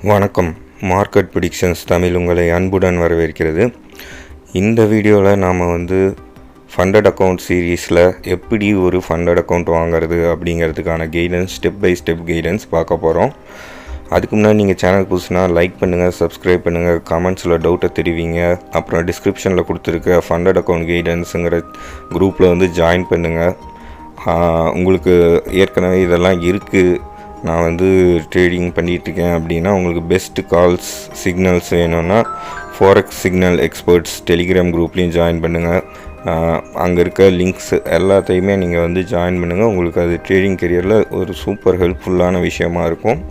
வணக்கம். Market predictions Tamil உங்களை அன்புடன் வரவேற்கிறது. இந்த வீடியோவில் நாம் ஃபண்டட் அக்கௌண்ட் சீரீஸில் எப்படி ஒரு ஃபண்டட் அக்கௌண்ட் வாங்குறது அப்படிங்கிறதுக்கான guidance, step by step guidance பார்க்க போகிறோம். அதுக்கு முன்னாடி நீங்கள் சேனல் புதுசுனா லைக் பண்ணுங்கள், சப்ஸ்கிரைப் பண்ணுங்கள், கமெண்ட்ஸில் டவுட்டை தெரிவிங்க. அப்புறம் டிஸ்கிரிப்ஷனில் கொடுத்துருக்க ஃபண்டட் அக்கௌண்ட் கைடன்ஸுங்கிற குரூப்பில் ஜாயின் பண்ணுங்கள். உங்களுக்கு ஏற்கனவே இதெல்லாம் இருக்குது, நான் ட்ரேடிங் பண்ணிகிட்ருக்கேன் அப்படின்னா உங்களுக்கு பெஸ்ட்டு கால்ஸ், சிக்னல்ஸ் வேணும்னா ஃபாரெக்ஸ் சிக்னல் எக்ஸ்பர்ட்ஸ் டெலிகிராம் குரூப்லேயும் ஜாயின் பண்ணுங்கள். அங்கே இருக்க லிங்க்ஸ் எல்லாத்தையுமே நீங்கள் ஜாயின் பண்ணுங்கள். உங்களுக்கு அது ட்ரேடிங் கெரியரில் ஒரு சூப்பர் ஹெல்ப்ஃபுல்லான விஷயமா இருக்கும்.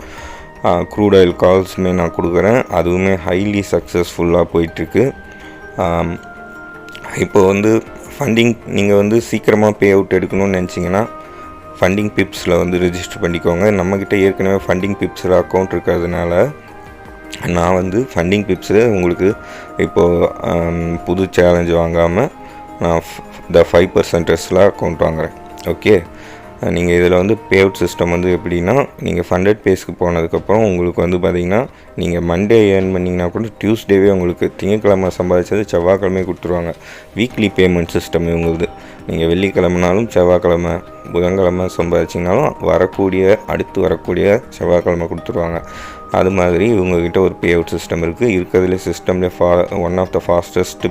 க்ரூட் ஆயில் கால்ஸுமே நான் கொடுக்குறேன், அதுவுமே ஹைலி சக்ஸஸ்ஃபுல்லாக போயிட்டுருக்கு. இப்போ ஃபண்டிங் நீங்கள் சீக்கிரமாக பே அவுட் எடுக்கணும்னு நினச்சிங்கன்னா ஃபண்டிங் பிப்ஸில் ரெஜிஸ்டர் பண்ணிக்கோங்க. நம்மக்கிட்ட ஏற்கனவே ஃபண்டிங் பிப்ஸில் அக்கௌண்ட் இருக்கிறதுனால நான் ஃபண்டிங் பிப்ஸில் உங்களுக்கு இப்போது புது சேலஞ்ச் வாங்காமல் நான் த 5% அக்கௌண்ட் வாங்குகிறேன். ஓகே, நீங்கள் இதில் பே அவுட் சிஸ்டம் எப்படின்னா, நீங்கள் ஃபண்டட் பேஸ்க்கு போனதுக்கப்புறம் உங்களுக்கு பார்த்திங்கன்னா நீங்கள் மண்டே ஏர்ன் பண்ணிங்கன்னா கூட டியூஸ்டேவே உங்களுக்கு திங்கக்கிழமை சம்பாதிச்சது செவ்வாய்க்கிழமை கொடுத்துருவாங்க. வீக்லி பேமெண்ட் சிஸ்டம் இவங்களுக்கு. நீங்கள் வெள்ளிக்கிழமைனாலும் செவ்வாய்க்கிழமை, புதன்கிழமை சம்பாதிச்சிங்கனாலும் அடுத்து வரக்கூடிய செவ்வாய்க்கிழமை கொடுத்துருவாங்க. அது மாதிரி இவங்கக்கிட்ட ஒரு பே அவுட் சிஸ்டம் இருக்குது. இருக்கிறதுலே சிஸ்டம்லேயே one of the fastest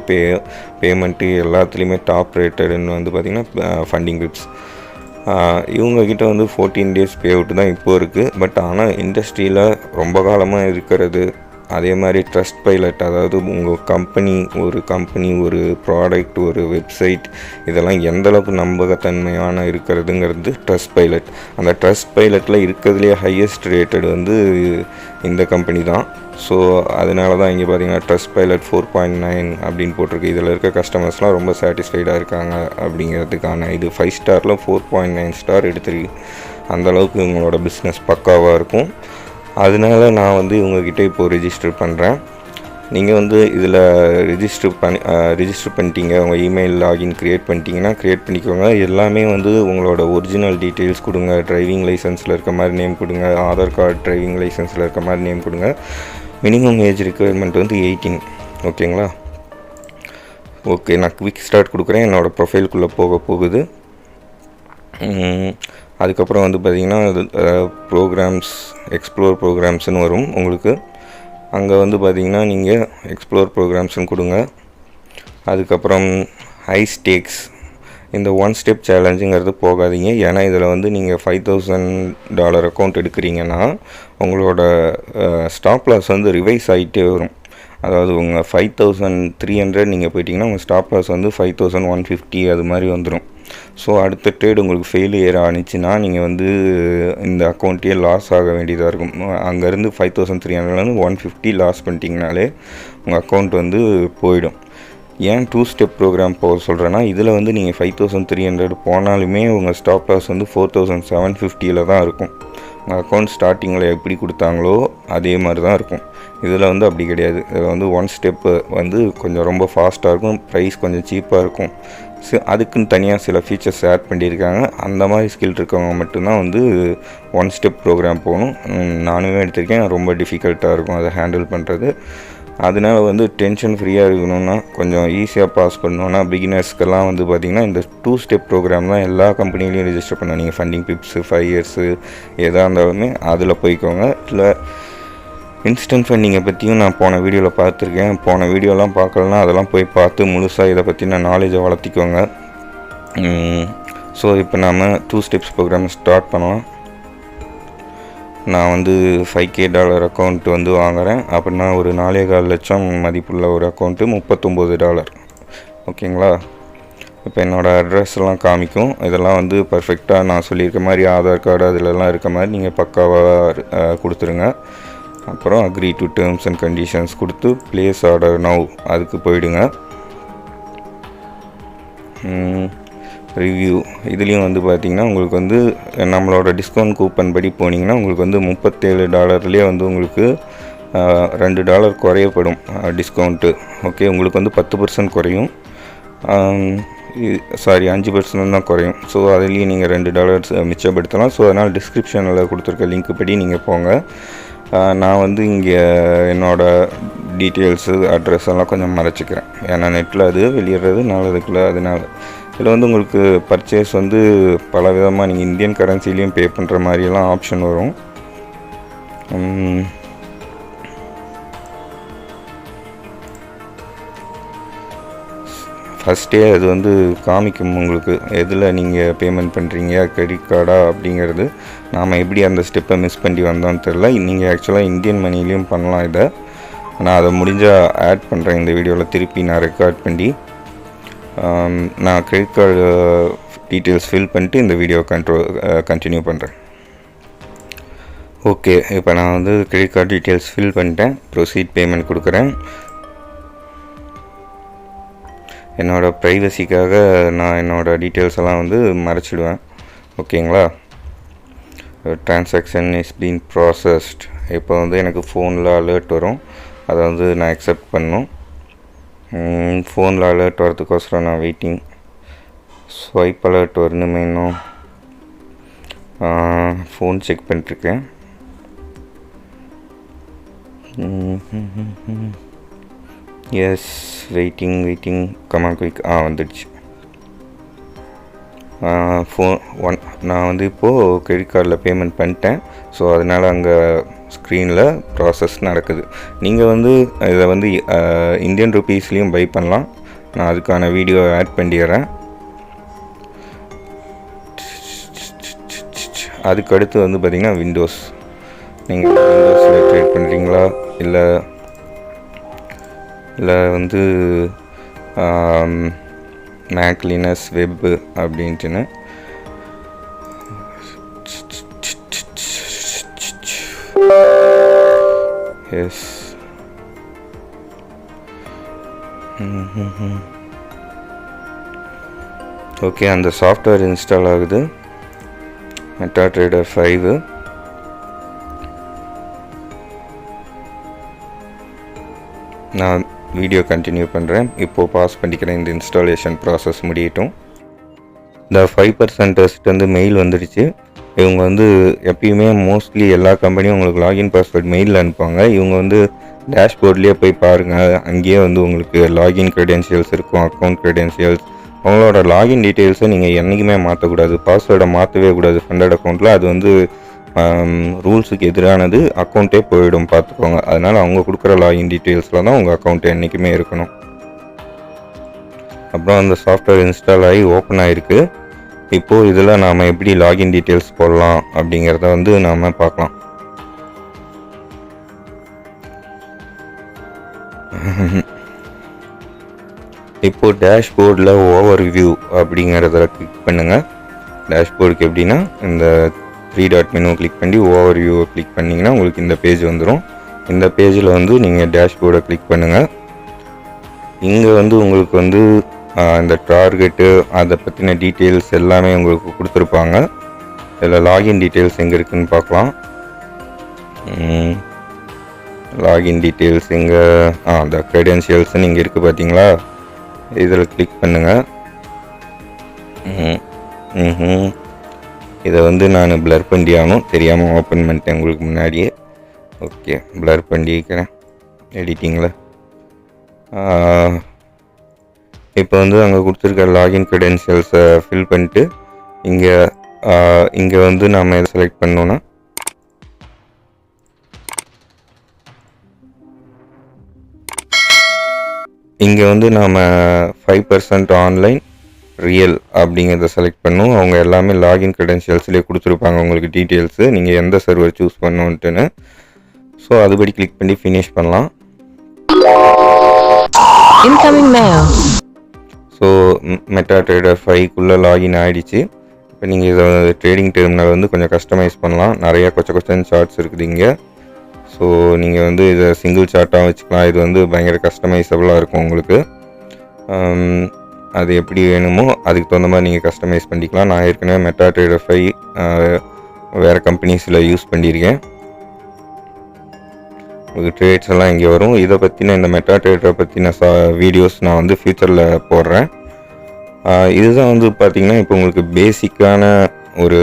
payment எல்லாத்துலேயுமே டாப் ரேட்டடுன்னு பார்த்திங்கன்னா ஃபண்டிங் பிப்ஸ். இவங்கக்கிட்ட 14 days பே அவுட் தான் இப்போது இருக்குது. பட் ஆனால் இண்டஸ்ட்ரியில் ரொம்ப காலமாக இருக்கிறது, அதே மாதிரி ட்ரஸ்ட் பைலட், அதாவது உங்கள் கம்பெனி ஒரு ப்ராடக்ட், ஒரு வெப்சைட், இதெல்லாம் எந்தளவுக்கு நம்பகத்தன்மையான இருக்கிறதுங்கிறது ட்ரஸ்ட் பைலட். அந்த ட்ரஸ்ட் பைலட்டில் இருக்கிறதுலே ஹையஸ்ட் ரேட்டட் இந்த கம்பெனி தான். ஸோ அதனால தான் இங்கே பார்த்தீங்கன்னா ட்ரஸ்ட் பைலட் 4.9 அப்படின்னு போட்டிருக்கு. இதில் இருக்க கஸ்டமர்ஸ்லாம் ரொம்ப சாட்டிஸ்ஃபைடாக இருக்காங்க அப்படிங்கிறதுக்கான இது 5 ஸ்டாரில் 4.9 ஸ்டார் எடுத்துருக்கு. அந்தளவுக்கு இவங்களோட பிஸ்னஸ் பக்காவாக இருக்கும். அதனால நான் இவங்கக்கிட்ட இப்போது ரெஜிஸ்டர் பண்ணுறேன். நீங்கள் இதில் ரெஜிஸ்டர் பண்ணிட்டீங்க, உங்கள் இமெயில் லாகின் க்ரியேட் பண்ணிக்கோங்க. எல்லாமே உங்களோட ஒரிஜினல் டீட்டெயில்ஸ் கொடுங்க. டிரைவிங் லைசன்ஸில் இருக்க மாதிரி நேம் கொடுங்க, ஆதார் கார்டு டிரைவிங் லைசன்ஸில் இருக்க மாதிரி நேம் கொடுங்க. Minimum age requirement 18. ஓகேங்களா? ஓகே, நான் குவிக் ஸ்டார்ட் கொடுக்குறேன். என்னோடய ப்ரொஃபைலுக்குள்ளே போகுது. அதுக்கப்புறம் பார்த்திங்கன்னா ப்ரோக்ராம்ஸ், எக்ஸ்ப்ளோர் ப்ரோக்ராம்ஸ்னு வரும் உங்களுக்கு. அங்கே பார்த்திங்கன்னா நீங்கள் எக்ஸ்ப்ளோர் ப்ரோக்ராம்ஸ்னு கொடுங்க. அதுக்கப்புறம் ஹை ஸ்டேக்ஸ், இந்த 1 ஸ்டெப் சேலஞ்சுங்கிறது போகாதீங்க. ஏன்னா இதில் நீங்கள் $5,000 அக்கௌண்ட் எடுக்கிறீங்கன்னா உங்களோட ஸ்டாப் லாஸ் ரிவைஸ் ஆகிட்டே வரும். அதாவது உங்கள் 5,300 நீங்கள் போயிட்டீங்கன்னா உங்கள் ஸ்டாப் லாஸ் 5,150 அது மாதிரி வந்துடும். ஸோ அடுத்த ட்ரேட் உங்களுக்கு ஃபெயிலியர் ஆனிச்சுன்னா நீங்கள் இந்த அக்கௌண்ட்டையே லாஸ் ஆக வேண்டியதாக இருக்கும். அங்கேருந்து 5,300 150 லாஸ் பண்ணிட்டீங்கனாலே உங்கள் அக்கௌண்ட் போயிடும். ஏன் 2 ஸ்டெப் ப்ரோக்ராம் போக சொல்கிறேன்னா, இதில் நீங்கள் 5,300 போனாலுமே உங்கள் ஸ்டாப் லாஸ் 4,750 தான் இருக்கும். உங்கள் அக்கௌண்ட் ஸ்டார்டிங்கில் எப்படி கொடுத்தாங்களோ அதே மாதிரி தான் இருக்கும். இதில் அப்படி கிடையாது. இதில் 1 ஸ்டெப்பு கொஞ்சம் ரொம்ப ஃபாஸ்ட்டாக இருக்கும், ப்ரைஸ் கொஞ்சம் சீப்பாக இருக்கும். அதுக்குன்னு தனியாக சில ஃபீச்சர்ஸ் ஆட் பண்ணியிருக்காங்க. அந்த மாதிரி ஸ்கில் இருக்கவங்க மட்டும்தான் 1 ஸ்டெப் ப்ரோக்ராம் போகணும். நானுமே எடுத்திருக்கேன், ரொம்ப டிஃபிகல்ட்டாக இருக்கும் அதை ஹேண்டில் பண்ணுறது. அதனால் டென்ஷன் ஃப்ரீயாக இருக்கணும்னா, கொஞ்சம் ஈஸியாக பாஸ் பண்ணணுன்னா பிகினர்ஸ்க்கெல்லாம் பார்த்திங்கன்னா இந்த 2 ஸ்டெப் ப்ரோக்ராம் தான் எல்லா கம்பெனிலையும் ரெஜிஸ்டர் பண்ணணும். நீங்கள் ஃபண்டிங் பிப்ஸு 5 years எதாக இருந்தாலுமே அதில் போய்க்கோங்க. இல்லை இன்ஸ்டன்ட் ஃபண்டிங்கை பற்றியும் நான் போன வீடியோவில் பார்த்துருக்கேன். போன வீடியோலாம் பார்க்கலன்னா அதெல்லாம் போய் பார்த்து முழுசாக இதை பற்றின நாலேஜை வளர்த்திக்கோங்க. ஸோ இப்போ நாம் 2 ஸ்டெப்ஸ் ப்ரோக்ராம் ஸ்டார்ட் பண்ணலாம். நான் $5,000 அக்கௌண்ட் வாங்குகிறேன். அப்படின்னா ஒரு 4.25 லட்சம் மதிப்புள்ள ஒரு அக்கௌண்ட்டு $39. ஓகேங்களா? இப்போ என்னோடய அட்ரஸ்லாம் காமிக்கும். இதெல்லாம் பர்ஃபெக்டாக நான் சொல்லியிருக்க மாதிரி ஆதார் கார்டு அதிலெல்லாம் இருக்க மாதிரி நீங்கள் பக்காவாக கொடுத்துருங்க. அப்புறம் agree to terms and conditions கொடுத்து ப்ளேஸ் ஆர்டர் நவ் அதுக்கு போயிடுங்க. ரிவ்யூ இதுலேயும் பார்த்திங்கன்னா உங்களுக்கு நம்மளோட டிஸ்கவுண்ட் கூப்பன் படி போனீங்கன்னா உங்களுக்கு $37லேயே உங்களுக்கு $2 குறையப்படும் டிஸ்கவுண்ட்டு. ஓகே, உங்களுக்கு 10% குறையும். 5% தான் குறையும். ஸோ அதுலேயும் நீங்கள் $2 மிச்சப்படுத்தலாம். ஸோ அதனால் டிஸ்கிரிப்ஷனில் கொடுத்துருக்க லிங்க் படி நீங்கள் போங்க. நான் வந்து இங்கே என்னோடய டீட்டெயில்ஸு அட்ரஸ் எல்லாம் கொஞ்சம் மறைச்சிக்கிறேன். ஏன்னா நெட்டில் அது வெளியிடுறது நல்லதுக்குள்ள. அதனால் இதில் வந்து உங்களுக்கு பர்ச்சேஸ் வந்து பல விதமாக நீங்கள் இந்தியன் கரன்சிலையும் பே பண்ணுற மாதிரியெல்லாம் ஆப்ஷன் வரும். ஃபஸ்ட்டே அது வந்து காமிக்கும் உங்களுக்கு எதில் நீங்கள் பேமெண்ட் பண்ணுறீங்க, கிரெடிட் கார்டா அப்படிங்கிறது. நாம் எப்படி அந்த ஸ்டெப்பை மிஸ் பண்ணி வந்தோன்னு தெரில. நீங்கள் ஆக்சுவலாக இந்தியன் மணிலையும் பண்ணலாம் இதை. நான் அதை முடிஞ்சால் ஆட் பண்ணுறேன் இந்த வீடியோவில். திருப்பி நான் ரெக்கார்ட் பண்ணி நான் கிரெடிட் கார்டு டீட்டெயில்ஸ் ஃபில் பண்ணிட்டு இந்த வீடியோ கண்டினியூ பண்ணுறேன். ஓகே, இப்போ நான் வந்து கிரெடிட் கார்டு டீட்டெயில்ஸ் ஃபில் பண்ணிட்டேன். ப்ரொசீட் பேமெண்ட் கொடுக்குறேன். என்னோடய ப்ரைவசிக்காக நான் என்னோடய டீட்டெயில்ஸ் எல்லாம் வந்து மறைச்சிடுவேன். ஓகேங்களா? Transaction is been processed. இப்போ வந்து எனக்கு ஃபோனில் அலர்ட் வரும். அதை வந்து நான் அக்செப்ட் பண்ணணும். ஃபோனில் அலர்ட் வரதுக்கோசரம் நான் வெயிட்டிங். ஸ்வைப் அலர்ட் வரணுமே இன்னும். ஃபோன் செக் பண்ணிட்டுருக்கேன். Yes, waiting come on quick. வந்துடுச்சு. நான் வந்து இப்போது கிரெடிட் கார்டில் பேமெண்ட் பண்ணிட்டேன். ஸோ அதனால் அங்கே ஸ்க்ரீனில் ப்ராசஸ் நடக்குது. நீங்கள் வந்து இதை வந்து இந்தியன் ருப்பீஸ்லேயும் பை பண்ணலாம். நான் அதுக்கான வீடியோ ஆட் பண்ணிடுறேன். அதுக்கு அடுத்து வந்து பார்த்திங்கன்னா விண்டோஸ். நீங்கள் விண்டோஸில் ட்ரேட் பண்ணுறீங்களா இல்லை வந்து மேக் லினக்ஸ் வெப் அப்படின்ட்டுன்னு. எஸ், ஓகே, அந்த சாஃப்ட்வேர் இன்ஸ்டால் ஆகுது. MetaTrader 5. நான் வீடியோ கண்டினியூ பண்ணுறேன். இப்போது பாஸ் பண்ணிக்கிறேன். இந்த இன்ஸ்டாலேஷன் ப்ராசஸ் முடியட்டும். இந்த 5% வந்து மெயில் வந்துடுச்சு. இவங்க வந்து எப்பயுமே மோஸ்ட்லி எல்லா கம்பெனியும் உங்களுக்கு லாகின் பாஸ்வேர்ட் மெயிலில் அனுப்புவாங்க. இவங்க வந்து டேஷ்போர்ட்லேயே போய் பாருங்கள். அங்கேயே வந்து உங்களுக்கு லாகின் க்ரெடென்ஷியல்ஸ் இருக்கும், அக்கௌண்ட் க்ரெடென்ஷியல்ஸ். உங்களோட லாகின் டீட்டெயில்ஸை நீங்கள் என்றைக்குமே மாற்றக்கூடாது. பாஸ்வேர்டை மாற்றவே கூடாது ஃபண்டட் அக்கௌண்ட்டில். அது வந்து ரூல்ஸுக்கு எதிரானது. அக்கௌண்ட்டே போயிடும், பார்த்துக்கோங்க. அதனால் அவங்க கொடுக்குற லாகின் டீட்டெயில்ஸில் தான் உங்கள் அக்கௌண்ட் என்றைக்குமே இருக்கணும். அப்புறம் அந்த சாஃப்ட்வேர் இன்ஸ்டால் ஆகி ஓப்பன் ஆகிருக்கு. இப்போது இதில் நாம் எப்படி லாகின் டீட்டெயில்ஸ் போடலாம் அப்படிங்கிறத வந்து நாம் பார்க்கலாம். இப்போது டேஷ்போர்டில் ஓவர் வியூ அப்படிங்கிறத கிளிக் பண்ணுங்கள். டேஷ்போர்டுக்கு எப்படின்னா இந்த 3 டாட் மெனு கிளிக் பண்ணி ஓவர் வியூவை கிளிக் பண்ணிங்கன்னா உங்களுக்கு இந்த பேஜ் வந்துடும். இந்த பேஜில் வந்து நீங்கள் டேஷ்போர்டை கிளிக் பண்ணுங்கள். இங்கே வந்து உங்களுக்கு வந்து இந்த டார்கெட்டு அதை பற்றின டீட்டெயில்ஸ் எல்லாமே உங்களுக்கு கொடுத்துருப்பாங்க. இதில் லாகின் டீட்டெயில்ஸ் எங்கே இருக்குதுன்னு பார்க்கலாம். லாகின் டீட்டெயில்ஸ் இங்கே அந்த க்ரெடென்ஷியல்ஸ்னு இங்கே இருக்குது பார்த்தீங்களா? இதில் கிளிக் பண்ணுங்கள். இதை வந்து நான் பிளர் பண்ணி ஆகணும். தெரியாமல் ஓப்பன் பண்ணிட்டேன் உங்களுக்கு முன்னாடியே. ஓகே, பிளர் பண்ணிக்கிறேன் எடிட்டிங்கில். இப்போ வந்து அங்கே கொடுத்துருக்க லாகின் க்ரெடென்ஷியல்ஸை ஃபில் பண்ணிட்டு இங்கே வந்து நாம் எதை செலக்ட் பண்ணோன்னா இங்கே வந்து நாம் 5% ஆன்லைன் ரியல் அப்படிங்கிறத செலக்ட் பண்ணும். அவங்க எல்லாமே லாகின் க்ரெடென்ஷியல்ஸ்லேயே கொடுத்துருப்பாங்க உங்களுக்கு டீட்டெயில்ஸு, நீங்கள் எந்த சர்வர் சூஸ் பண்ணணுன்ட்டுன்னு. ஸோ அதுபடி கிளிக் பண்ணி ஃபினிஷ் பண்ணலாம். ஸோ MetaTrader 5க்குள்ளே லாகின் ஆகிடுச்சு. இப்போ நீங்கள் இதை ட்ரேடிங் டெர்மினல் வந்து கொஞ்சம் கஸ்டமைஸ் பண்ணலாம். நிறையா கொச்சன் சார்ட்ஸ் இருக்குது இங்கே. ஸோ நீங்கள் வந்து இதை சிங்கிள் சார்ட்டாக வச்சுக்கலாம். இது வந்து பயங்கர கஸ்டமைஸபிளாக இருக்கும் உங்களுக்கு. அது எப்படி வேணுமோ அதுக்கு தகுந்த மாதிரி நீங்கள் கஸ்டமைஸ் பண்ணிக்கலாம். நான் ஏற்கனவே MetaTrader 5 வேறு கம்பெனிஸில் யூஸ் பண்ணியிருக்கேன். உங்களுக்கு ட்ரேட்ஸ் எல்லாம் இங்கே வரும். இதை பற்றின இந்த MetaTrader பற்றின வீடியோஸ் நான் வந்து ஃப்யூச்சரில் போடுறேன். இதுதான் வந்து பார்த்திங்கன்னா இப்போ உங்களுக்கு பேசிக்கான ஒரு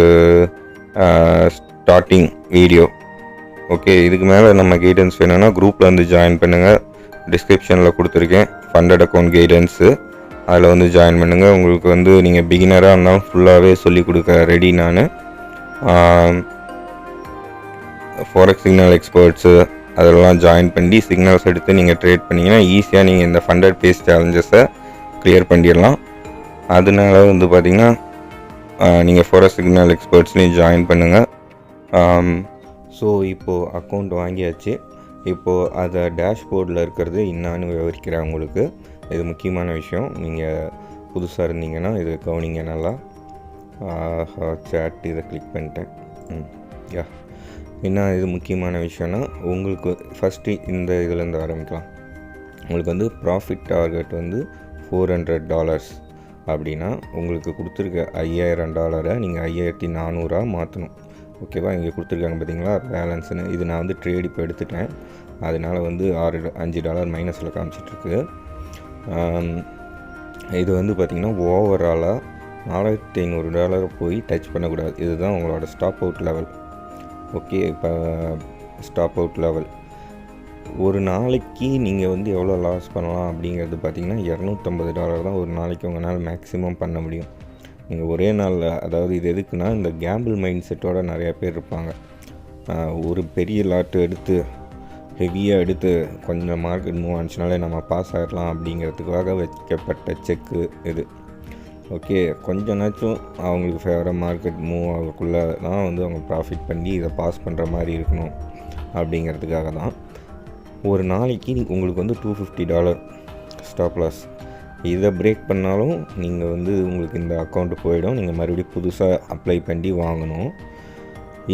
ஸ்டார்டிங் வீடியோ. ஓகே, இதுக்கு மேலே நம்ம கைடன்ஸ் வேணும்னா குரூப்பில் வந்து ஜாயின் பண்ணுங்கள். டிஸ்கிரிப்ஷனில் கொடுத்துருக்கேன் ஃபண்டட் அக்கௌண்ட் கைடன்ஸு, அதில் வந்து ஜாயின் பண்ணுங்கள். உங்களுக்கு வந்து நீங்கள் பிகினராக இருந்தாலும் ஃபுல்லாகவே சொல்லிக் கொடுக்க ரெடி. நான் ஃபாரெக்ஸ் சிக்னல் எக்ஸ்பர்ட்ஸு அதெல்லாம் ஜாயின் பண்ணி சிக்னல்ஸ் எடுத்து நீங்கள் ட்ரேட் பண்ணிங்கன்னா ஈஸியாக நீங்கள் இந்த ஃபண்டட் பேஸ் சேலஞ்சஸை கிளியர் பண்ணிடலாம். அதனால வந்து பார்த்திங்கன்னா நீங்கள் ஃபாரெக்ஸ் சிக்னல் எக்ஸ்பர்ட்ஸ்லேயும் ஜாயின் பண்ணுங்கள். ஸோ இப்போது அக்கௌண்ட் வாங்கியாச்சு. இப்போது அதை டேஷ்போர்டில் இருக்கிறது என்னான்னு விவரிக்கிறேன் உங்களுக்கு. இது முக்கியமான விஷயம். நீங்கள் புதுசாக இருந்தீங்கன்னா இது கவனிங்க நல்லா. சேட் இதை கிளிக் பண்ணிட்டேன். யா, என்ன இது முக்கியமான விஷயம்னா, உங்களுக்கு ஃபஸ்ட்டு இந்த இதுலேருந்து ஆரம்பிக்கலாம். உங்களுக்கு வந்து ப்ராஃபிட் டார்கெட் வந்து $400 அப்படின்னா உங்களுக்கு கொடுத்துருக்க $5000 நீங்கள் $5400 மாற்றணும். ஓகேவா? இங்கே கொடுத்துருக்காங்க பார்த்தீங்களா பேலன்ஸுன்னு. இது நான் வந்து ட்ரேட் இப்போ எடுத்துட்டேன், அதனால் வந்து $5 மைனஸில் காமிச்சிட்ருக்கு. இது வந்து பார்த்திங்கன்னா ஓவராலாக $4500 போய் டச் பண்ணக்கூடாது. இதுதான் உங்களோட ஸ்டாப் அவுட் லெவல். ஓகே, இப்போ ஸ்டாப் அவுட் லெவல் ஒரு நாளைக்கு நீங்கள் வந்து எவ்வளோ லாஸ் பண்ணலாம் அப்படிங்கிறது பார்த்திங்கன்னா $250 தான் ஒரு நாளைக்கு உங்களால் மேக்ஸிமம் பண்ண முடியும். நீங்கள் ஒரே நாளில், அதாவது இது எதுக்குன்னா இந்த கேம்பிள் மைண்ட் செட்டோட நிறையா பேர் இருப்பாங்க. ஒரு பெரிய லாட்டு எடுத்து ஹெவியாக எடுத்து கொஞ்சம் மார்க்கெட் மூவ் ஆனிச்சுனாலே நம்ம பாஸ் ஆகிடலாம் அப்படிங்கிறதுக்காக வைக்கப்பட்ட செக்கு இது. ஓகே, கொஞ்சம்னாச்சும் அவங்களுக்கு ஃபேவராக மார்க்கெட் மூவ் ஆகக்குள்ளே தான் வந்து அவங்க ப்ராஃபிட் பண்ணி இதை பாஸ் பண்ணுற மாதிரி இருக்கணும் அப்படிங்கிறதுக்காக தான். ஒரு நாளைக்கு உங்களுக்கு வந்து $250 ஸ்டாப் லாஸ். இதை பிரேக் பண்ணாலும் நீங்கள் வந்து உங்களுக்கு இந்த அக்கௌண்ட்டு போயிடும். நீங்கள் மறுபடியும் புதுசாக அப்ளை பண்ணி வாங்கணும்.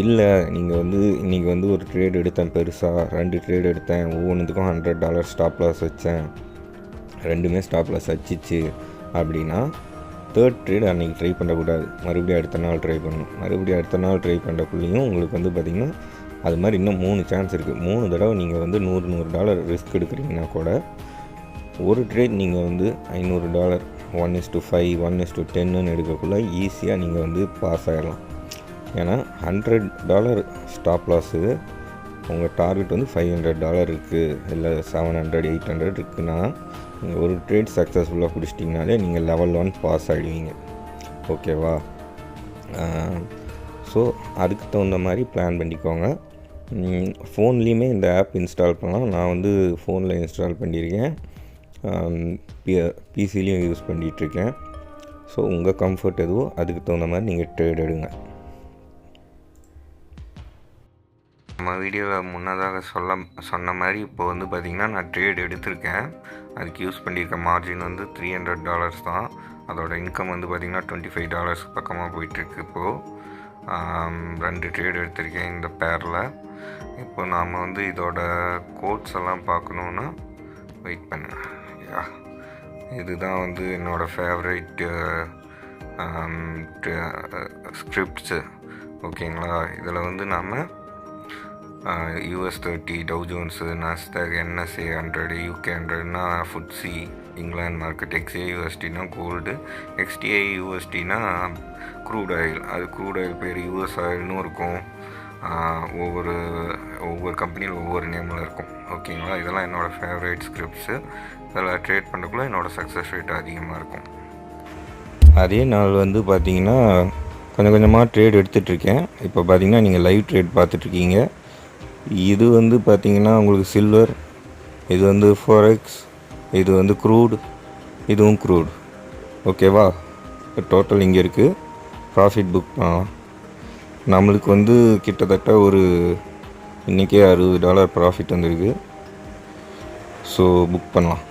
இல்லை நீங்கள் வந்து இன்றைக்கி வந்து ஒரு ட்ரேட் எடுத்தேன், பெருசாக 2 ட்ரேட் எடுத்தேன், ஒவ்வொன்றுத்துக்கும் $100 ஸ்டாப் லாஸ் வச்சேன், ரெண்டுமே ஸ்டாப் லாஸ் வச்சிச்சு அப்படின்னா 3rd ட்ரேட் அன்றைக்கி ட்ரை பண்ணக்கூடாது. மறுபடியும் அடுத்த நாள் ட்ரை பண்ணணும். மறுபடியும் அடுத்த நாள் ட்ரை பண்ணுறக்குள்ளேயும் உங்களுக்கு வந்து பார்த்திங்கன்னா அது மாதிரி இன்னும் 3 சான்ஸ் இருக்குது. 3 தடவை நீங்கள் வந்து $100 ரிஸ்க் எடுக்கிறீங்கன்னா கூட ஒரு ட்ரேட் நீங்கள் வந்து $500 1:5 1:10ன்னு எடுக்கக்குள்ளே ஈஸியாக நீங்கள் வந்து பாஸ் ஆகிடலாம். ஏன்னா $100 ஸ்டாப் லாஸு, உங்கள் டார்கெட் வந்து $500 இருக்குது, இல்லை $700 $800 இருக்குன்னா நீங்கள் ஒரு ட்ரேட் சக்ஸஸ்ஃபுல்லாக பிடிச்சிட்டிங்கனாலே நீங்கள் லெவல் 1 பாஸ் ஆகிடுவீங்க. ஓகேவா? ஸோ அதுக்கு தகுந்த மாதிரி பிளான் பண்ணிக்கோங்க. ஃபோன்லேயுமே இந்த ஆப் இன்ஸ்டால் பண்ணலாம். நான் வந்து ஃபோனில் இன்ஸ்டால் பண்ணியிருக்கேன், பிசிலையும் யூஸ் பண்ணிகிட்ருக்கேன். ஸோ உங்கள் கம்ஃபர்ட் எதுவோ அதுக்கு தகுந்த மாதிரி நீங்கள் ட்ரேட் எடுங்க. நம்ம வீடியோவில் முன்னதாக சொன்ன மாதிரி இப்போ வந்து பார்த்திங்கன்னா நான் ட்ரேட் எடுத்திருக்கேன். அதுக்கு யூஸ் பண்ணியிருக்க மார்ஜின் வந்து $300 தான். அதோட இன்கம் வந்து பார்த்திங்கன்னா $25 பக்கமாக போயிட்டுருக்கு. இப்போது 2 ட்ரேட் எடுத்திருக்கேன் இந்த பேரில். இப்போ நாம் வந்து இதோட கோட்ஸ் எல்லாம் பார்க்கணுன்னா வெயிட் பண்ணுங்கள். இதுதான் வந்து என்னோடய ஃபேவரைட் ஸ்கிரிப்ட்ஸு. ஓகேங்களா? இதில் வந்து நாம் US 30, Dow Jones, Nasdaq, NSA 100, UK 100னா FTSE இங்கிலாந்து மார்க்கெட், XAUSDனா கோல்டு, XTAUSDனா க்ரூட் ஆயில். அது க்ரூட் ஆயில் பேர் US ஆயில்னு இருக்கும். ஒவ்வொரு கம்பெனியில் ஒவ்வொரு நேமில் இருக்கும். ஓகேங்களா? இதெல்லாம் என்னோடய ஃபேவரேட் ஸ்கிரிப்ட்ஸு. இதில் ட்ரேட் பண்ணுறதுக்குள்ள என்னோடய சக்ஸஸ் ரேட் அதிகமாக இருக்கும். அதே நாள் வந்து பார்த்திங்கன்னா கொஞ்சம் கொஞ்சமாக ட்ரேட் எடுத்துகிட்ருக்கேன். இப்போ பார்த்திங்கன்னா நீங்கள் லைவ் ட்ரேட் பார்த்துட்ருக்கீங்க. இது வந்து பார்த்திங்கன்னா உங்களுக்கு சில்வர், இது வந்து ஃபாரெக்ஸ், இது வந்து க்ரூட், இதுவும் க்ரூட். ஓகேவா? இப்போ டோட்டல் இங்கே இருக்குது. ப்ராஃபிட் புக் நம்மளுக்கு வந்து கிட்டத்தட்ட ஒரு இன்றைக்கே $60 ப்ராஃபிட் வந்துருக்கு. ஸோ புக் பண்ணலாம்.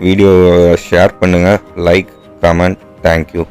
வீடியோ ஷேர் பண்ணுங்கள், லைக், கமெண்ட். தேங்க்யூ.